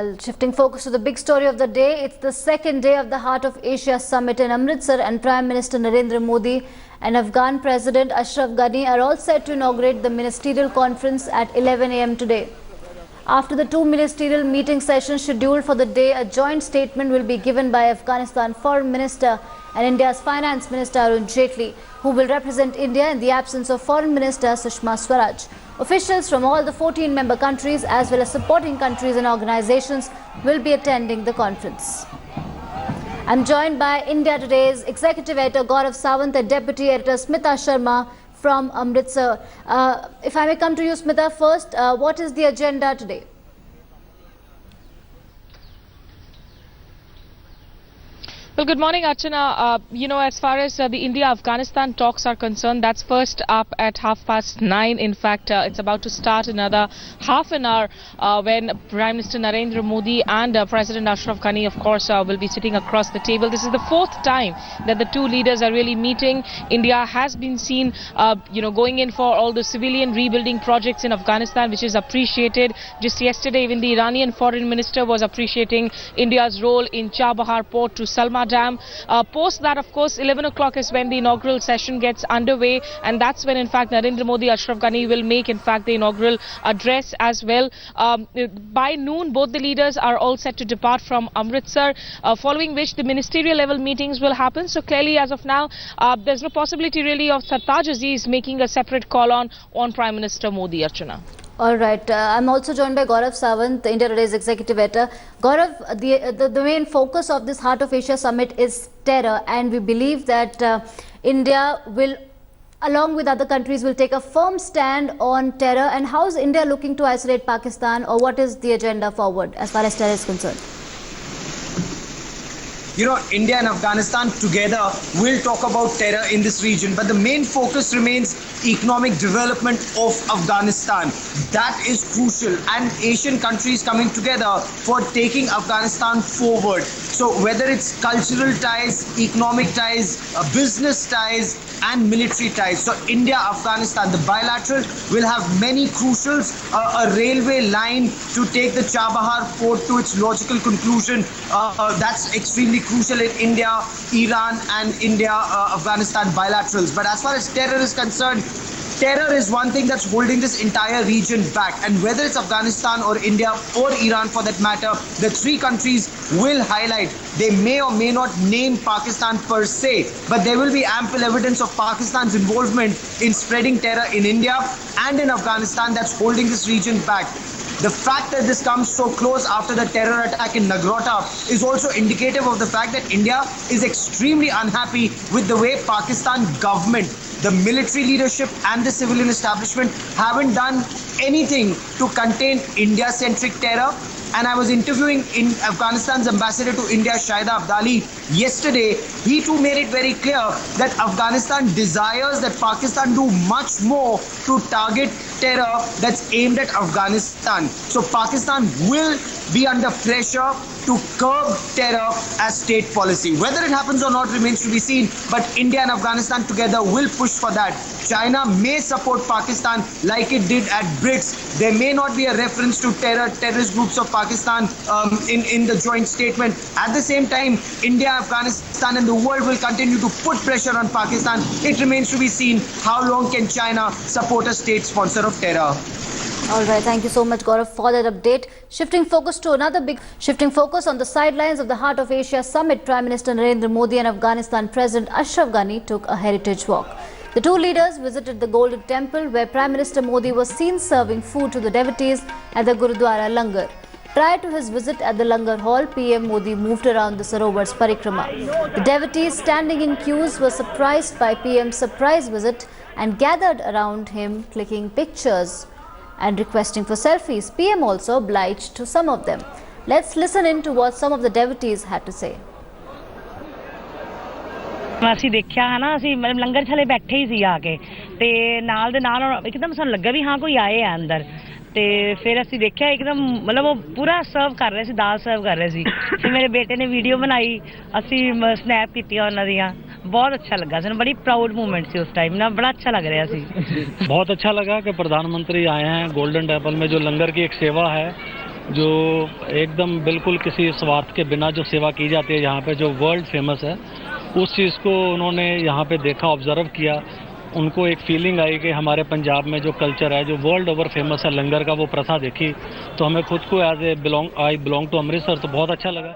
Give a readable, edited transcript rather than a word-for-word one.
Well, shifting focus to the big story of the day, it's the second day of the Heart of Asia Summit in Amritsar, and Prime Minister Narendra Modi and Afghan President Ashraf Ghani are all set to inaugurate the ministerial conference at 11 a.m. today. After the two ministerial meeting sessions scheduled for the day, a joint statement will be given by Afghanistan Foreign Minister and India's Finance Minister Arun Jaitley, who will represent India in the absence of Foreign Minister Sushma Swaraj. Officials from all the 14 member countries as well as supporting countries and organizations will be attending the conference. I'm joined by India Today's executive editor Gaurav Sawant and deputy editor Smita Sharma from Amritsar. If I may come to you, Smita, first, what is the agenda today? Well, good morning, Archana. As far as the India-Afghanistan talks are concerned, that's first up at 9:30. In fact, it's about to start another half an hour when Prime Minister Narendra Modi and President Ashraf Ghani, of course, will be sitting across the table. This is the fourth time that the two leaders are really meeting. India has been seen, going in for all the civilian rebuilding projects in Afghanistan, which is appreciated. Just yesterday, even the Iranian foreign minister was appreciating India's role in Chabahar port to Salma Dam. Post that, of course, 11 o'clock is when the inaugural session gets underway, and that's when, in fact, Narendra Modi, Ashraf Ghani will make, in fact, the inaugural address as well. By noon, both the leaders are all set to depart from Amritsar, following which the ministerial level meetings will happen. So clearly, as of now, there's no possibility really of Sartaj Aziz making a separate call on Prime Minister Modi, Archana. All right. I'm also joined by Gaurav Sawant, India Today's executive editor. Gaurav, the main focus of this Heart of Asia Summit is terror, and we believe that India will, along with other countries, will take a firm stand on terror. And how is India looking to isolate Pakistan, or what is the agenda forward as far as terror is concerned? India and Afghanistan together will talk about terror in this region, but the main focus remains economic development of Afghanistan. That is crucial, and Asian countries coming together for taking Afghanistan forward. So whether it's cultural ties, economic ties, business ties and military ties. So India, Afghanistan, the bilateral will have many crucials, a railway line to take the Chabahar port to its logical conclusion. That's extremely crucial in India, Iran and India-Afghanistan bilaterals. But as far as terror is concerned, terror is one thing that's holding this entire region back. And whether it's Afghanistan or India or Iran for that matter, the three countries will highlight. They may or may not name Pakistan per se, but there will be ample evidence of Pakistan's involvement in spreading terror in India and in Afghanistan that's holding this region back. The fact that this comes so close after the terror attack in Nagrota is also indicative of the fact that India is extremely unhappy with the way Pakistan government, the military leadership and the civilian establishment haven't done anything to contain India-centric terror. And I was interviewing in Afghanistan's ambassador to India, Shahida Abdali, yesterday. He too made it very clear that Afghanistan desires that Pakistan do much more to target terror that's aimed at Afghanistan. So Pakistan will be under pressure to curb terror as state policy. Whether it happens or not remains to be seen, but India and Afghanistan together will push for that. China may support Pakistan like it did at BRICS. There may not be a reference to terrorist groups of Pakistan in the joint statement. At the same time, India, Afghanistan and the world will continue to put pressure on Pakistan. It remains to be seen how long can China support a state sponsor of terror. All right, thank you so much, Gaurav, for that update. Shifting focus on the sidelines of the Heart of Asia Summit, Prime Minister Narendra Modi and Afghanistan President Ashraf Ghani took a heritage walk. The two leaders visited the Golden Temple, where Prime Minister Modi was seen serving food to the devotees at the Gurudwara Langar. Prior to his visit at the Langar Hall, PM Modi moved around the Sarovar's Parikrama. The devotees standing in queues were surprised by PM's surprise visit and gathered around him, clicking pictures and requesting for selfies. PM also obliged to some of them. Let's listen in to what some of the devotees had to say. ਅਸੀਂ ਦੇਖਿਆ ਹੈ ਨਾ, ਅਸੀਂ ਮਤਲਬ ਲੰਗਰ ਛਲੇ ਬੈਠੇ ਹੀ ਸੀ ਆ ਕੇ ਤੇ ਨਾਲ ਦੇ ਨਾਲ ਇੱਕਦਮ ਸਾਨੂੰ ਲੱਗਾ ਵੀ ਹਾਂ ਕੋਈ ਆਏ ਆ ਅੰਦਰ ਤੇ ਫਿਰ ਅਸੀਂ ਦੇਖਿਆ ਇੱਕਦਮ ਮਤਲਬ ਉਹ ਪੂਰਾ ਸਰਵ ਕਰ ਰਹੇ ਸੀ, ਦਾਲ ਸਰਵ ਕਰ ਰਹੇ ਸੀ। ਫਿਰ ਮੇਰੇ ਬੇਟੇ ਨੇ ਵੀਡੀਓ ਬਣਾਈ, ਅਸੀਂ ਸਨੈਪ ਕੀਤੀਆਂ ਉਹਨਾਂ ਦੀਆਂ। बहुत अच्छा लगा, सर बड़ी प्राउड मूवमेंट थी उस टाइम ना, बड़ा अच्छा लग रहा सी। बहुत अच्छा लगा कि प्रधानमंत्री आए हैं गोल्डन टेम्पल में, जो लंगर की एक सेवा है जो एकदम बिल्कुल किसी स्वार्थ के बिना जो सेवा की जाती है यहाँ पे, जो वर्ल्ड फेमस है, उस चीज़ को उन्होंने यहाँ पे देखा, ऑब्जर्व किया। उनको एक फीलिंग आई कि हमारे पंजाब में जो कल्चर है, जो वर्ल्ड ओवर फेमस है लंगर का, वो प्रथा देखी। तो हमें खुद को आई बिलोंग टू अमृतसर, तो बहुत अच्छा लगा।